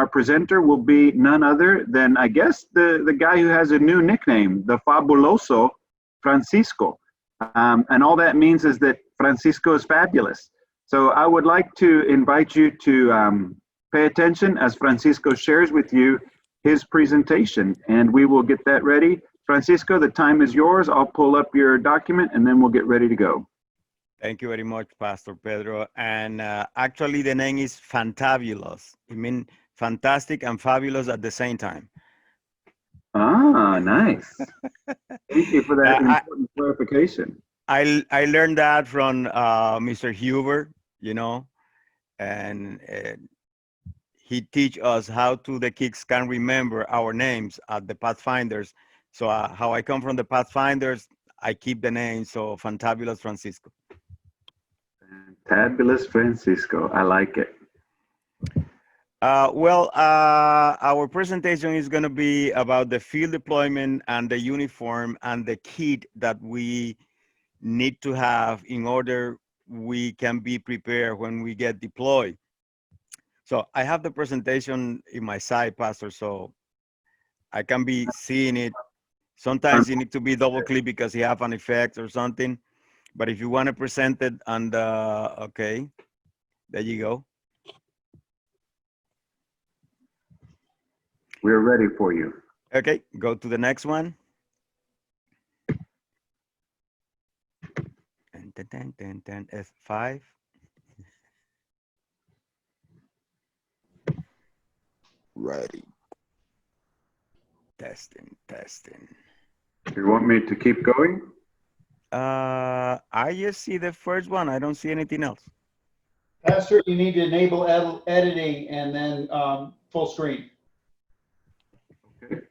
our presenter will be none other than, I guess, the guy who has a new nickname, the Fabuloso Francisco. And all that means is that Francisco is fabulous. So I would like to invite you to pay attention as Francisco shares with you his presentation, and we will get that ready. Francisco, the time is yours. I'll pull up your document and then we'll get ready to go. Thank you very much, Pastor Pedro. And actually, the name is Fantabulous. It means fantastic and fabulous at the same time. Ah, nice. Thank you for that important clarification. I learned that from Mr. Huber, you know, and he teach us how to the kids can remember our names at the Pathfinders. So how I come from the Pathfinders, I keep the name, so Fantabulous Francisco. Fantabulous Francisco, I like it. Our presentation is going to be about the field deployment and the uniform and the kit that we need to have in order we can be prepared when we get deployed. So I have the presentation in my side, Pastor, so I can be seeing it. Sometimes you need to be double click because you have an effect or something. But if you want to present it and okay, there you go. We're ready for you. Okay, go to the next one. And F5. Ready. Testing. You want me to keep going? I just see the first one. I don't see anything else. Pastor, you need to enable editing and then full screen. Okay.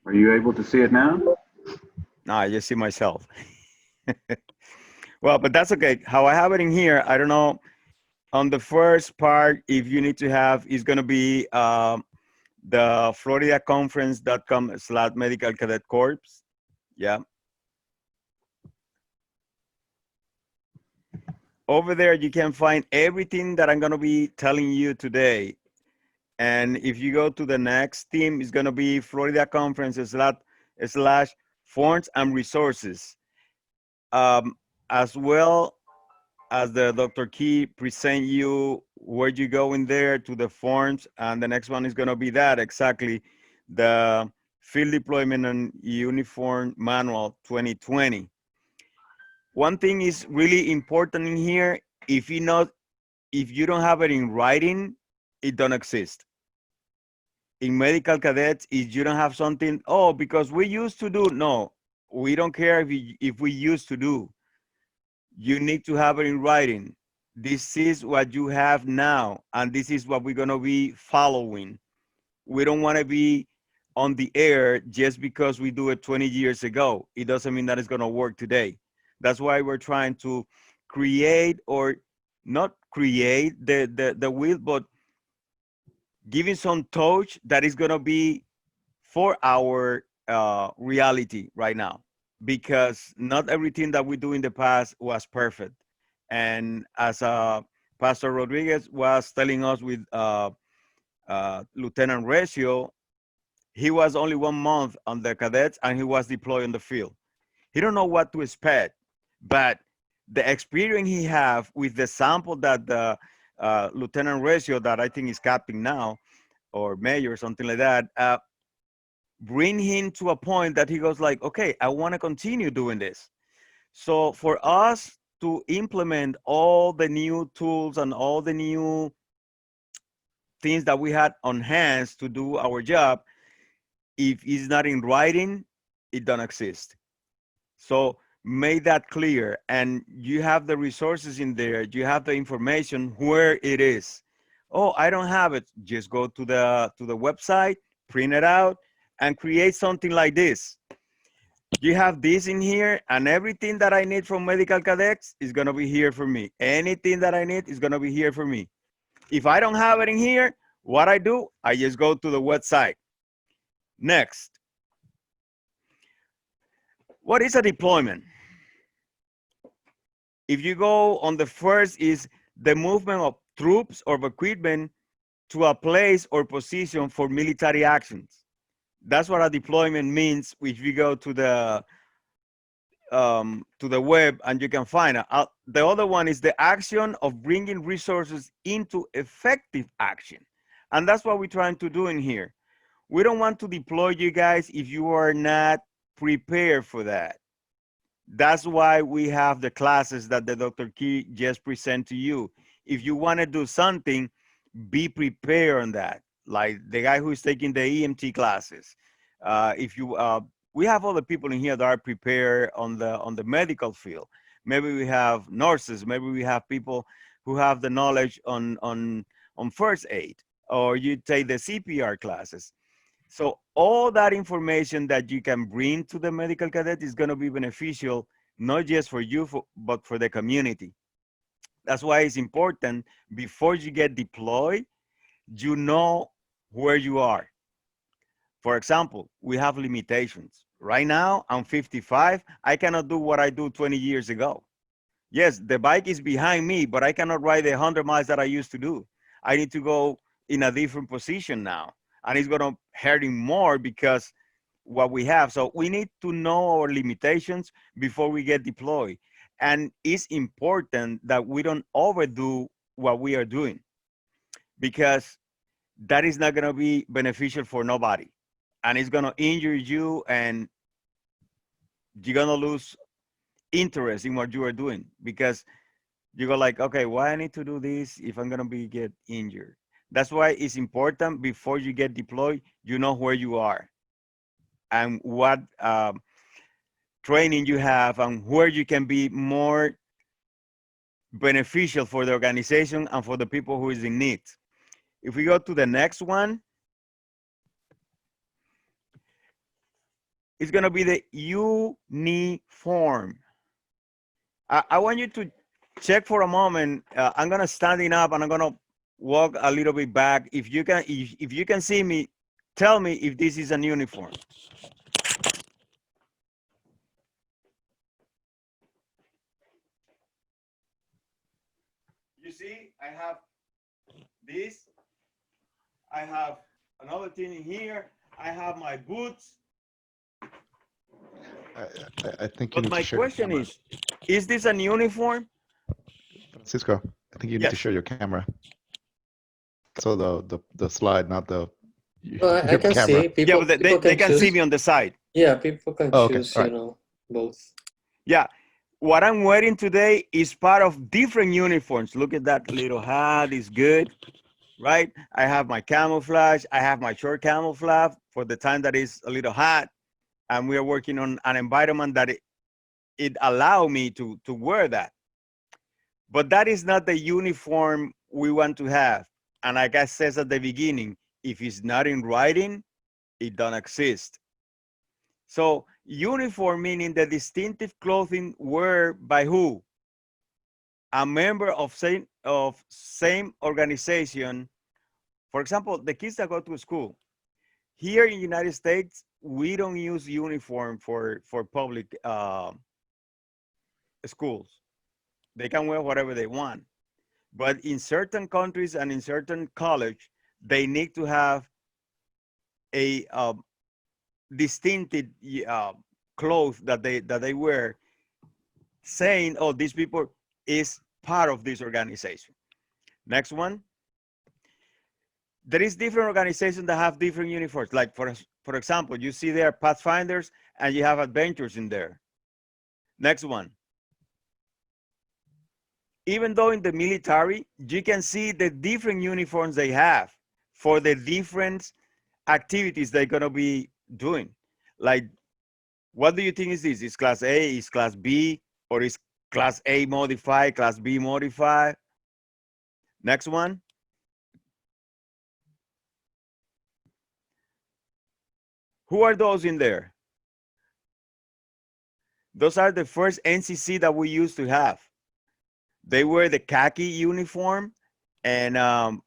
Are you able to see it now? No, I just see myself. Well, but that's okay. How I have it in here, I don't know. On the first part, if you need to have, is going to be the floridaconference.com/medical cadet corps. Yeah. Over there, you can find everything that I'm going to be telling you today. And if you go to the next theme, it's going to be Florida Conference / forms and resources. As well as the Dr. Key present you where you go in there to the forms, and the next one is going to be that exactly, the Field Deployment and Uniform Manual 2020. One thing is really important in here. If you don't have it in writing, it don't exist. In medical cadets, if you don't have something, oh, because we used to do, no, we don't care if we used to do. You need to have it in writing. This is what you have now, and this is what we're going to be following. We don't want to be on the air just because we do it 20 years ago. It doesn't mean that it's going to work today. That's why we're trying to create, or not create the wheel, but giving some touch that is going to be for our reality right now, because not everything that we do in the past was perfect. And as Pastor Rodriguez was telling us with Lieutenant Recio, he was only 1 month on the cadets and he was deployed in the field. He don't know what to expect, but the experience he have with the sample that the Lieutenant Recio, that I think is captain now, or major or something like that, bring him to a point that he goes like, okay, I want to continue doing this. So for us to implement all the new tools and all the new things that we had on hands to do our job, if it's not in writing, it don't exist. So make that clear, and you have the resources in there, you have the information where it is. Oh, I don't have it. Just go to the website, print it out, and create something like this. You have this in here, and everything that I need from medical cadets is going to be here for me. Anything that I need is going to be here for me. If I don't have it in here, what I do, I just go to the website. Next, What is a deployment? If you go on the first is the movement of troops or equipment to a place or position for military actions. That's what a deployment means. If you go to the web and you can find it. The other one is the action of bringing resources into effective action. And that's what we're trying to do in here. We don't want to deploy you guys if you are not prepared for that. That's why we have the classes that the Dr. Key just present to you. If you want to do something, be prepared on that. Like the guy who's taking the EMT classes. We have other people in here that are prepared on the medical field. Maybe we have nurses. Maybe we have people who have the knowledge on first aid, or you take the CPR classes. So all that information that you can bring to the medical cadet is going to be beneficial, not just for you, but for the community. That's why it's important before you get deployed, you know where you are. For example, we have limitations. Right now, I'm 55. I cannot do what I do 20 years ago. Yes, the bike is behind me, but I cannot ride the 100 miles that I used to do. I need to go in a different position now. And it's going to hurting more because what we have. So we need to know our limitations before we get deployed. And it's important that we don't overdo what we are doing, because that is not going to be beneficial for nobody. And it's going to injure you, and you're going to lose interest in what you are doing, because you go like, okay, why I need to do this if I'm going to get injured? That's why it's important before you get deployed, you know where you are and what training you have and where you can be more beneficial for the organization and for the people who is in need. If we go to the next one, it's going to be the uniform. I want you to check for a moment. I'm going to standing up and I'm going to walk a little bit back. If you can see me, tell me if this is an uniform. You see, I have this. I have another thing in here. I have my boots. I think you But need my to share your question camera. is this an uniform? Francisco, I think you need Yes. to share your camera. So the slide, not the Well, I your can camera. see people. Yeah, but People they can choose. see me on the side. Yeah, people can Oh, okay. choose. All right. You know, both. Yeah. What I'm wearing today is part of different uniforms. Look at that little hat. It's good, right? I have my camouflage. I have my short camouflage for the time that is a little hot. And we are working on an environment that it allow me to wear that. But that is not the uniform we want to have. And like I said at the beginning, if it's not in writing, it don't exist. So uniform meaning the distinctive clothing worn by who? A member of same organization. For example, the kids that go to school. Here in the United States, we don't use uniform for public schools. They can wear whatever they want. But in certain countries and in certain college, they need to have a distinctive clothes that they wear, saying, "Oh, these people is part of this organization." Next one. There is different organizations that have different uniforms. Like for example, you see there Pathfinders and you have Adventures in there. Next one. Even though in the military, you can see the different uniforms they have for the different activities they're going to be doing. Like, what do you think is this? Is class A, is class B, or is class A modified, class B modified? Next one. Who are those in there? Those are the first NCC that we used to have. They wear the khaki uniform and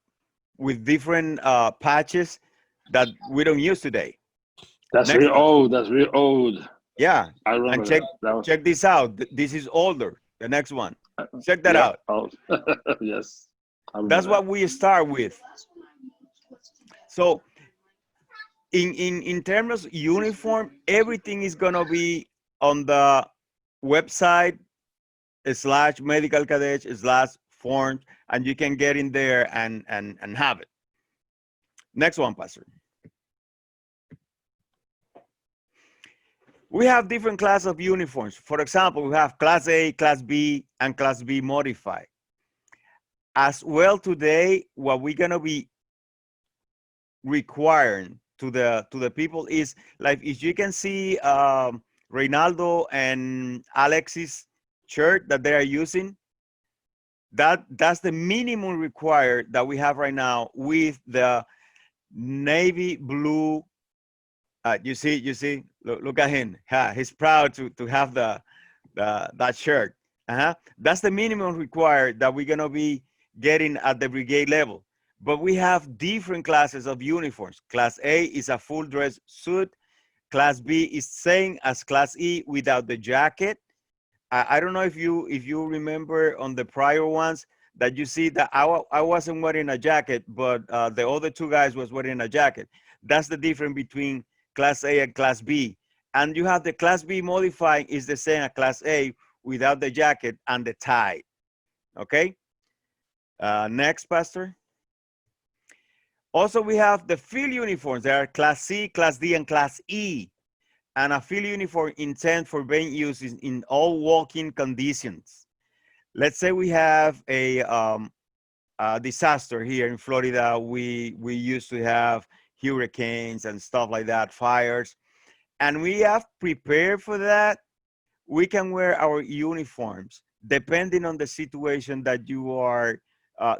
with different patches that we don't use today. That's Next real one. old. That's real old. Yeah, I remember and check that. That was, check this out. This is older. The next one. Check that yeah. out. Oh, yes. I remember That's that. what we start with. So in terms of uniform, everything is gonna be on the website slash medical cadet slash form, and you can get in there and have it. Next one, Pastor. We have different classes of uniforms. For example, we have Class A, Class B, and Class B modified. As well today, what we're gonna be requiring to the people is like, if you can see Reynaldo and Alexis shirt that they are using, that's the minimum required that we have right now with the navy blue. You see, look at him. Yeah, he's proud to have that shirt. That's the minimum required that we're gonna be getting at the brigade level. But we have different classes of uniforms. Class A is a full dress suit. Class B is same as Class E without the jacket. I don't know if you remember on the prior ones that you see that I wasn't wearing a jacket, but the other two guys was wearing a jacket. That's the difference between Class A and Class B. And you have the Class B modifying is the same as Class A without the jacket and the tie. Okay. Next, Pastor. Also, we have the field uniforms. There are Class C, Class D, and Class E. And a field uniform intent for being used in all walking conditions. Let's say we have a disaster here in Florida. We used to have hurricanes and stuff like that, fires, and we have prepared for that. We can wear our uniforms depending on the situation that you are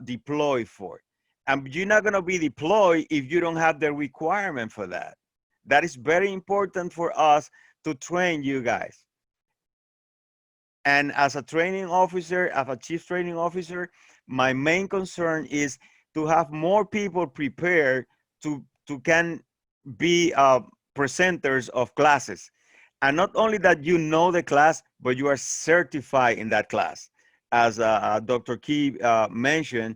deployed for. And you're not gonna be deployed if you don't have the requirement for that. That is very important for us to train you guys. And as a training officer, as a chief training officer, my main concern is to have more people prepared to can be presenters of classes. And not only that you know the class, but you are certified in that class. As Dr. Key mentioned,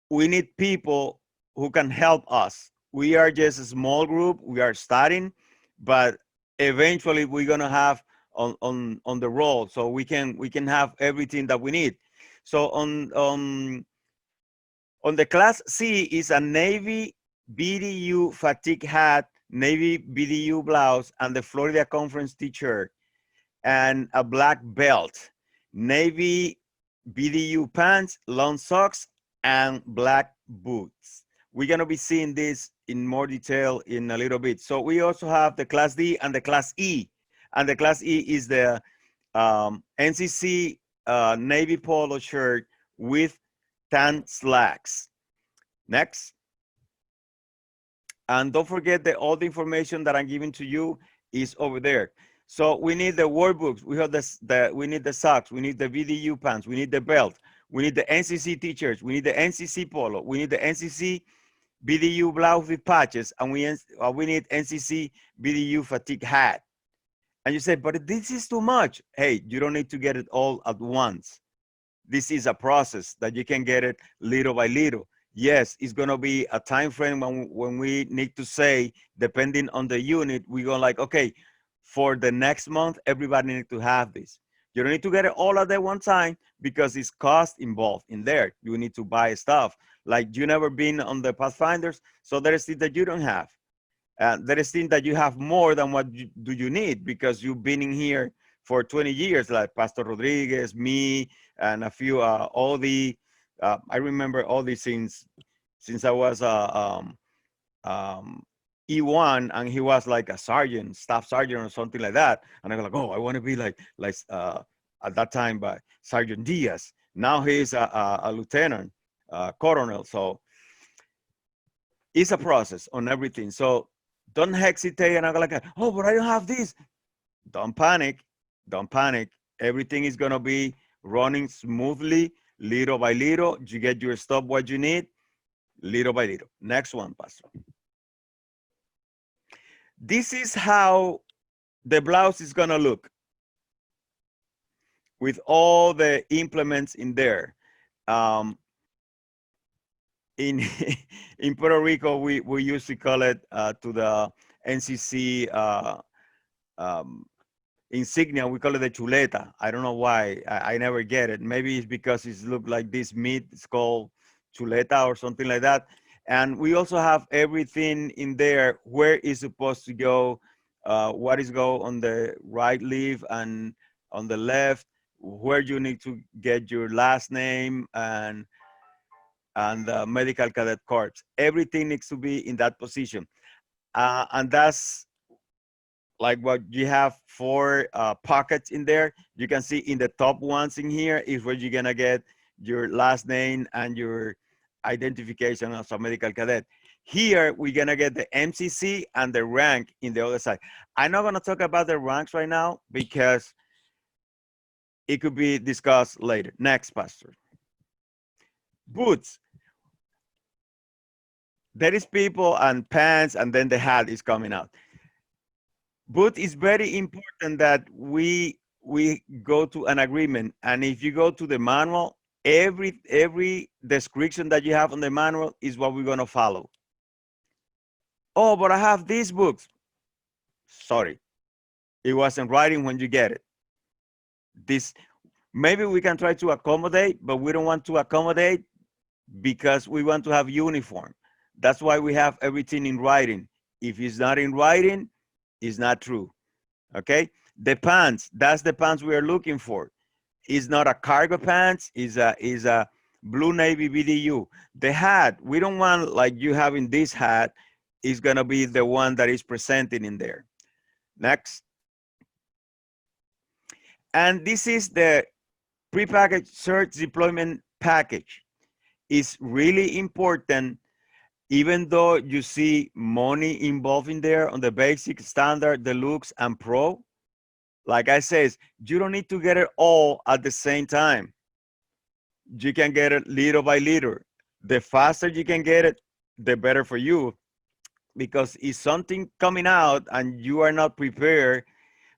we need people who can help us. We are just a small group. We are starting, but eventually we're gonna have on the roll, so we can have everything that we need. So on the Class C is a navy BDU fatigue hat, navy BDU blouse, and the Florida Conference t-shirt, and a black belt, navy BDU pants, long socks, and black boots. We're gonna be seeing this in more detail in a little bit. So we also have the Class D and the Class E. And the Class E is the NCC navy polo shirt with tan slacks. Next. And don't forget that all the information that I'm giving to you is over there. So we need the workbooks. We have we need the socks. We need the VDU pants. We need the belt. We need the NCC t-shirts. We need the NCC polo. We need the NCC BDU blouse with patches, and we need NCC BDU fatigue hat. And you say, but this is too much. Hey, you don't need to get it all at once. This is a process that you can get it little by little. Yes, it's gonna be a time frame when we need to say, depending on the unit, we go like, okay, for the next month, everybody needs to have this. You don't need to get it all at one time because it's cost involved in there. You need to buy stuff. Like you never been on the Pathfinders, so there is things that you don't have. There is things that you have more than what you need because you've been in here for 20 years, like Pastor Rodriguez, me, and a few, all the, I remember all these things since I was E1 and he was like a sergeant, staff sergeant or something like that. And I'm like, oh, I want to be like at that time by Sergeant Diaz. Now he's a lieutenant, colonel. So it's a process on everything. So don't hesitate and I'm like, oh, but I don't have this. Don't panic. Don't panic. Everything is going to be running smoothly, little by little. You get your stuff, what you need, little by little. Next one, Pastor. This is how the blouse is gonna look with all the implements in there. In in Puerto Rico, we usually call it to the NCC insignia, we call it the chuleta. I don't know why. I never get it. Maybe it's because it's look like this meat. It's called chuleta or something like that. And we also have everything in there where it's supposed to go, what is go on the right leaf and on the left, where you need to get your last name and the medical cadet corps. Everything needs to be in that position. And that's like what you have 4 pockets in there. You can see in the top ones in here is where you're gonna get your last name and your identification as a medical cadet. Here, we're gonna get the MCC and the rank in the other side. I'm not gonna talk about the ranks right now because it could be discussed later. Next, Pastor. Boots. There is people and pants, and then the hat is coming out. But it's very important that we go to an agreement. And if you go to the manual, every description that you have on the manual is what we're gonna follow. Oh, but I have these books. Sorry, it wasn't writing when you get it. This maybe we can try to accommodate, but we don't want to accommodate because we want to have uniform. That's why we have everything in writing. If it's not in writing, it's not true. Okay, the pants, that's the pants we are looking for. It's not a cargo pants, is a blue navy BDU. The hat, we don't want like you having this hat, is gonna be the one that is presented in there. Next. And this is the prepackaged search deployment package. It's really important, even though you see money involved in there on the basic, standard, deluxe, and pro. Like I said, you don't need to get it all at the same time. You can get it little by little. The faster you can get it, the better for you. Because if something coming out and you are not prepared,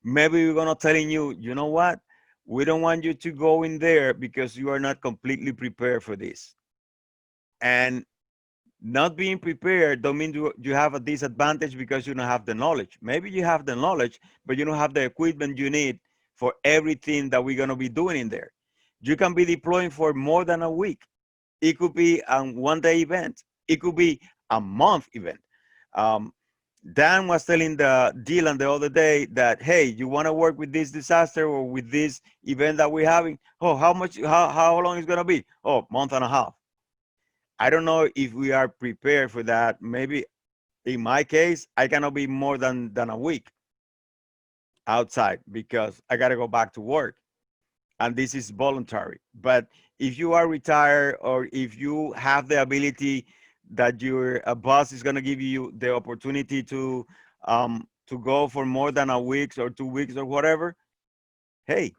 maybe we're gonna telling you, you know what? We don't want you to go in there because you are not completely prepared for this. And not being prepared don't mean you have a disadvantage because you don't have the knowledge. Maybe you have the knowledge, but you don't have the equipment you need for everything that we're gonna be doing in there. You can be deploying for more than a week. It could be a one-day event. It could be a month event. Dan was telling Dylan the other day that, hey, you want to work with this disaster or with this event that we're having? Oh, how long is gonna be? Oh, month and a half. I don't know if we are prepared for that. Maybe in my case, I cannot be more than a week outside because I got to go back to work. And this is voluntary. But if you are retired or if you have the ability that your boss is going to give you the opportunity to go for more than a week or 2 weeks or whatever, hey,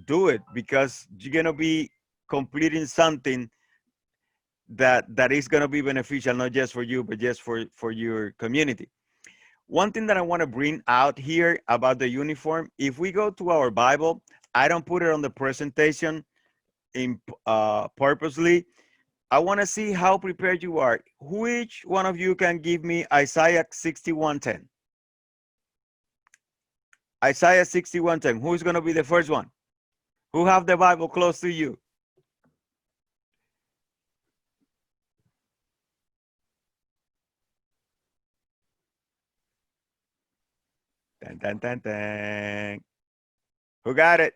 do it because you're going to be completing something that is going to be beneficial, not just for you, but just for your community. One thing that I want to bring out here about the uniform, if we go to our Bible, I don't put it on the presentation in purposely. I want to see how prepared you are. Which one of you can give me Isaiah 61:10? Isaiah 61:10. Who's going to be the first one? Who have the Bible close to you? Dun, dun, dun, dun. Who got it?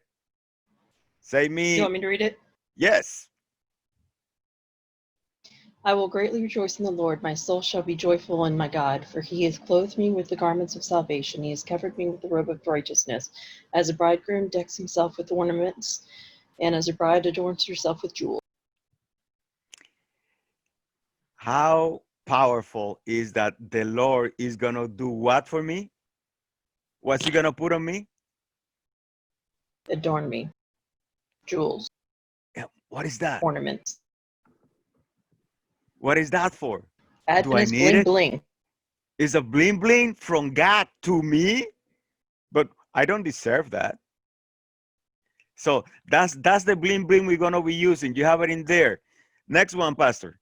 Say me. You want me to read it? Yes. I will greatly rejoice in the Lord. My soul shall be joyful in my God, for he has clothed me with the garments of salvation. He has covered me with the robe of righteousness. As a bridegroom decks himself with ornaments, and as a bride adorns herself with jewels. How powerful is that the Lord is going to do what for me? What's he going to put on me? Adorn me. Jewels. Yeah, what is that? Ornaments. What is that for? Add Do I need bling it? bling. Is a bling bling from God to me? But I don't deserve that. So that's the bling bling we're gonna be using. You have it in there. Next one, Pastor.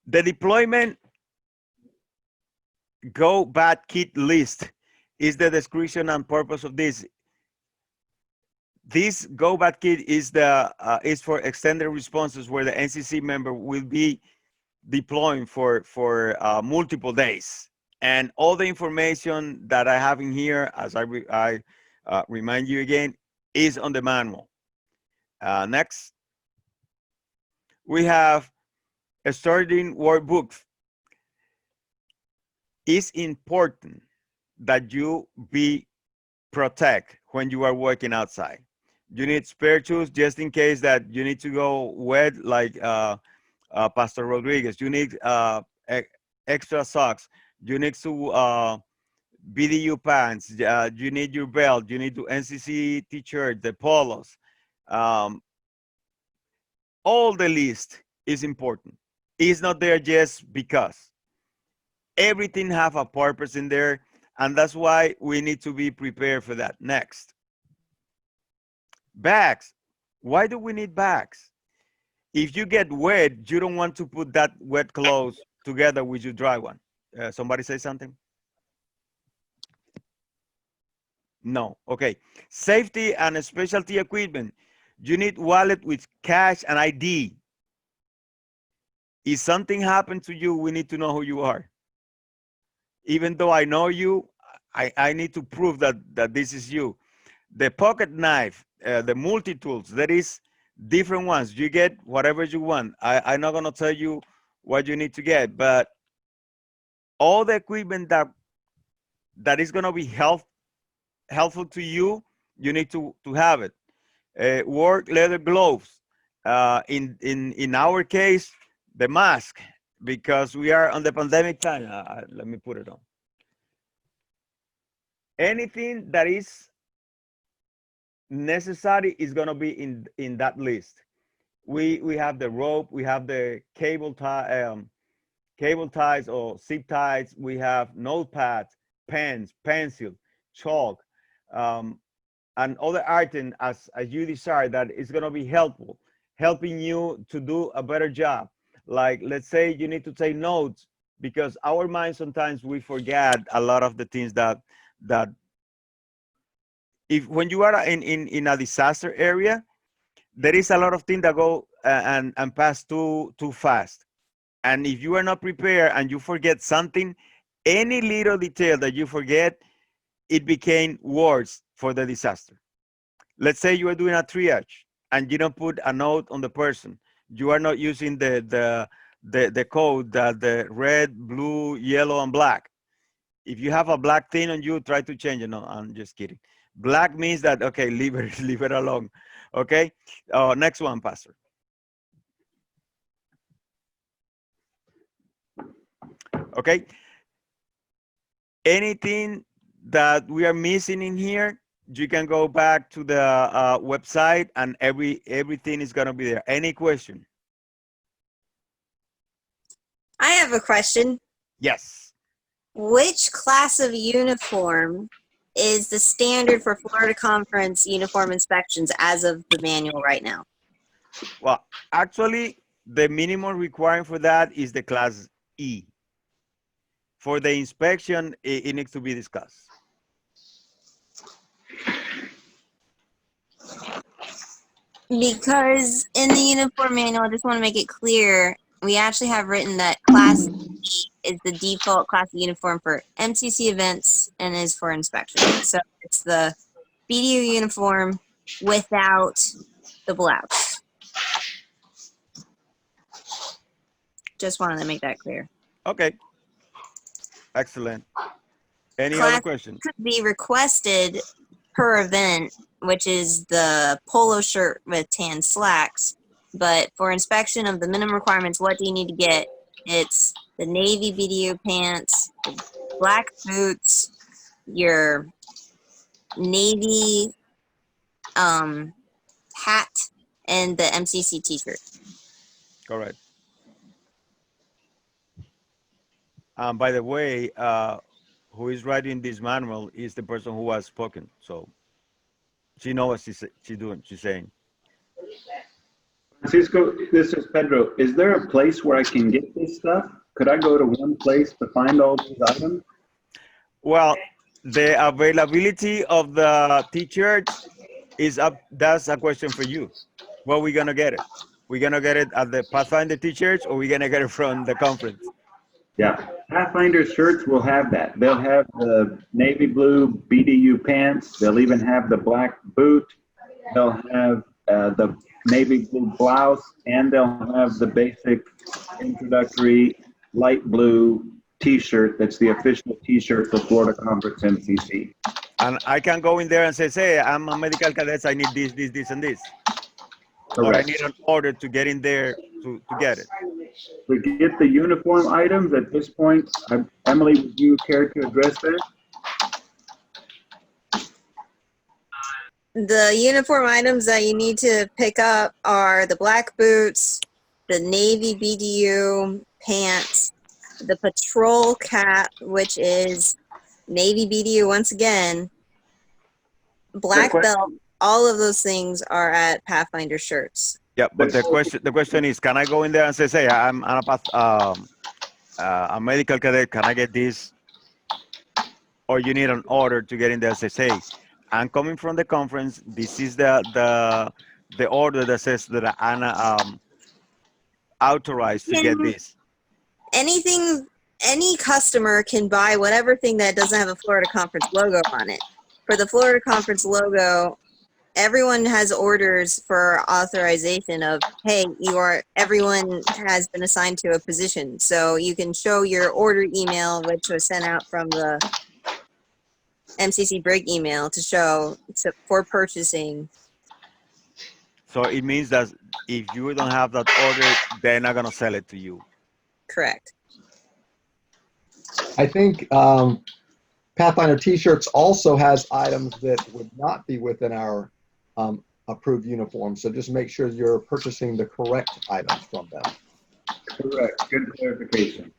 The deployment gobad kit list is the description and purpose of this. This gobad kit is for extended responses where the NCC member will be deploying for multiple days. And all the information that I have in here, as I remind you again, is on the manual. Next, we have a starting workbook. It's important that you be protect when you are working outside. You need spare shoes just in case that you need to go wet, like Pastor Rodriguez. You need extra socks. You need to BDU pants. You need your belt. You need to NCC t-shirt, the polos. All the list is important. It's not there just because. Everything have a purpose in there, and that's why we need to be prepared for that. Next. Bags. Why do we need bags? If you get wet, you don't want to put that wet clothes together with your dry one. Somebody say something? No. Okay. Safety and specialty equipment. You need wallet with cash and ID. If something happened to you, we need to know who you are. Even though I know you, I need to prove that this is you. The pocket knife, the multi-tools, there is different ones. You get whatever you want. I'm not going to tell you what you need to get, but all the equipment that is going to be helpful to you, you need to have it. Work leather gloves. In our case, the mask, because we are on the pandemic time. Let me put it on. Anything that is necessary is going to be in that list. We have the rope, we have the cable ties or zip ties, we have notepads, pens, pencil, chalk, and other items as you desire that is going to be helping you to do a better job. Like, let's say you need to take notes, because our mind sometimes we forget a lot of the things that if when you are in a disaster area, there is a lot of things that go and pass too fast. And if you are not prepared and you forget something, any little detail that you forget, it became worse for the disaster. Let's say you are doing a triage and you don't put a note on the person. You are not using the code that the red, blue, yellow, and black. If you have a black thing on you, try to change it. No, I'm just kidding. Black means that, okay, leave it alone. Okay. Next one, Pastor. Okay. Anything that we are missing in here, you can go back to the website and everything is going to be there. Any question? I have a question. Yes. Which class of uniform is the standard for Florida Conference uniform inspections as of the manual right now? Well, actually, the minimum requirement for that is the Class E. For the inspection, it needs to be discussed. Because in the uniform manual, I just want to make it clear, we actually have written that Class E is the default class of uniform for MCC events and is for inspection. So it's the BDU uniform without the blouse. Just wanted to make that clear. Okay. Excellent. Any Class other question? could be requested per event, which is the polo shirt with tan slacks. But for inspection of the minimum requirements, what do you need to get? It's the navy BDU pants, the black boots, your navy hat, and the MCC t-shirt. Correct. By the way, who is writing this manual is the person who has spoken. So she knows what she's doing. She's saying. Francisco, this is Pedro. Is there a place where I can get this stuff? Could I go to one place to find all these items? Well, the availability of the T-shirts is up. That's a question for you. Where we gonna get it? We gonna get it at the Pathfinder T-shirts, or we gonna get it from the conference? Yeah, Pathfinder shirts will have that. They'll have the navy blue BDU pants. They'll even have the black boot. They'll have the navy blue blouse, and they'll have the basic introductory light blue T-shirt. That's the official T-shirt for Florida Conference MCC. And I can go in there and say, "Hey, I'm a medical cadet. I need this, and this." Or I Correct. need an order to get in there to get it. We get the uniform items at this point. Emily, would you care to address that? The uniform items that you need to pick up are the black boots, the navy BDU pants, the patrol cap, which is navy BDU once again, black belt. All of those things are at Pathfinder shirts. Yeah, but the question is, can I go in there and say, "Hey, I'm a medical cadet. Can I get this?" Or you need an order to get in there and say, "Hey, I'm coming from the conference. This is the order that says that I'm authorized to get this." Any customer can buy whatever thing that doesn't have a Florida Conference logo on it. For the Florida Conference logo, everyone has orders for authorization of, hey, everyone has been assigned to a position. So you can show your order email, which was sent out from the MCC Brig email to show for purchasing. So it means that if you don't have that order, they're not gonna sell it to you. Correct. I think Pathfinder T-shirts also has items that would not be within our approved uniform. So just make sure you're purchasing the correct items from them. Correct. Good clarification.